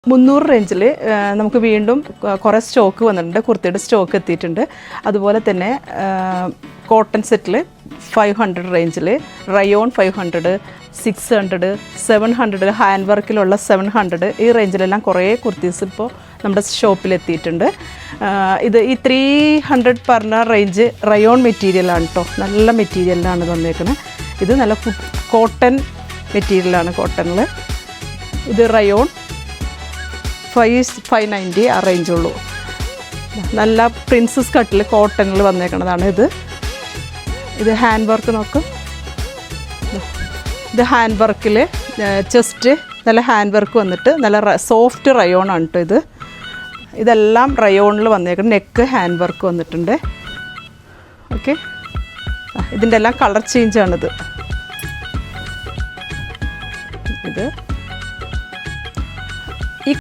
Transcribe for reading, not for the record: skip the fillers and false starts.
300 റേഞ്ചിൽ നമുക്ക് വീണ്ടും കുറേ സ്റ്റോക്ക് വന്നിട്ടുണ്ട്. കുർത്തിയുടെ സ്റ്റോക്ക് എത്തിയിട്ടുണ്ട്. അതുപോലെ തന്നെ കോട്ടൺ സെറ്റിൽ 500 റേഞ്ചിൽ റയോൺ 500, 600, 700 ഹാൻഡ് വർക്കിലുള്ള 700 ഈ റേഞ്ചിലെല്ലാം കുറേ കുർത്തീസ് ഇപ്പോൾ നമ്മുടെ ഷോപ്പിലെത്തിയിട്ടുണ്ട്. ഈ 300 പറഞ്ഞ റേഞ്ച് റയോൺ മെറ്റീരിയലാണ് കേട്ടോ. നല്ല മെറ്റീരിയലാണ് തന്നേക്കുന്നത്. ഇത് നല്ല കോട്ടൺ മെറ്റീരിയലാണ്. കോട്ടണിൽ ഇത് റയോൺ 590 ആ റേഞ്ചുള്ളൂ. നല്ല പ്രിൻസസ് കട്ടിൽ കോട്ടണിൽ വന്നേക്കുന്നതാണ്. ഇത് ഹാൻഡ് വർക്ക് നോക്കും. ഇത് ഹാൻഡ് വർക്കിൽ ചെസ്റ്റ് നല്ല ഹാൻഡ് വർക്ക് വന്നിട്ട് നല്ല സോഫ്റ്റ് റയോണാണ് കേട്ടോ. ഇതെല്ലാം റയോണിൽ വന്നേക്കണം. നെക്ക് ഹാൻഡ് വർക്ക് വന്നിട്ടുണ്ട്. ഓക്കെ, ഇതിൻ്റെ എല്ലാം കളർ ചേഞ്ചാണിത്. ഇത്